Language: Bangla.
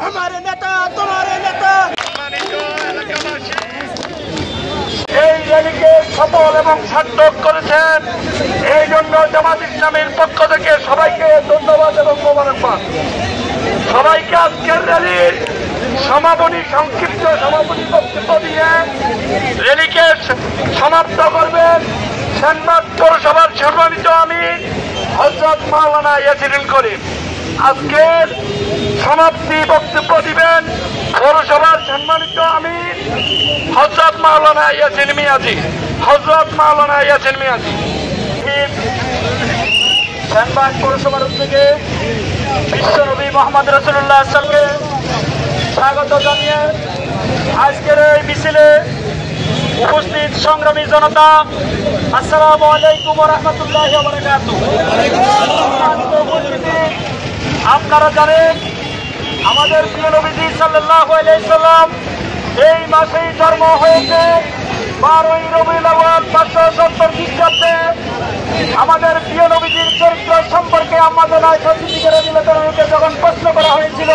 हमारे नेता तुम्हारे नेता এই র্যালিকে সফল এবং সার্থক করেছেন। এই জন্য জামাত ইসলামের পক্ষ থেকে সবাইকে ধন্যবাদ এবং মোবারকবাদ। সবাইকে আজকের র্যালির সংক্ষিপ্ত সমাপনী বক্তব্য দিয়ে র্যালিকে সমাপ্ত করবেন সেনবাগ পৌরসভার সম্মানিত আমির হযরত মাওলানা ইয়াসিন করিম। আজকের সমাপ্তি বক্তব্য দিবেন পৌরসভার সম্মানিত আমির হযরত মাওলানা ইয়াসিন মিয়াজি। সেনবাগ পৌরসভার উদ্যোগে বিশ্বনবী মুহাম্মদ রাসূলুল্লাহ সাল্লাল্লাহু আলাইহি ওয়াসাল্লামকে স্বাগত জানিয়ে আজকের এই মিছিলে উপস্থিত সংগ্রামী জনতা, আসসালামু আলাইকুম ওয়া রাহমাতুল্লাহি ওয়া বারাকাতুহু। আপনারা জানেন আমাদের প্রিয় নবীজি সাল্লাল্লাহু আলাইহি ওয়াসাল্লাম এই মাসেই জন্ম হয়েছে 12ই রবিউল আউয়াল 570 খ্রিস্টাব্দে। আমাদের প্রিয় নবীজির চরিত্র সম্পর্কে আমাদের আয়েশা সিদ্দিকা রাদিয়াল্লাহু তাআলাকে যখন প্রশ্ন করা হয়েছিল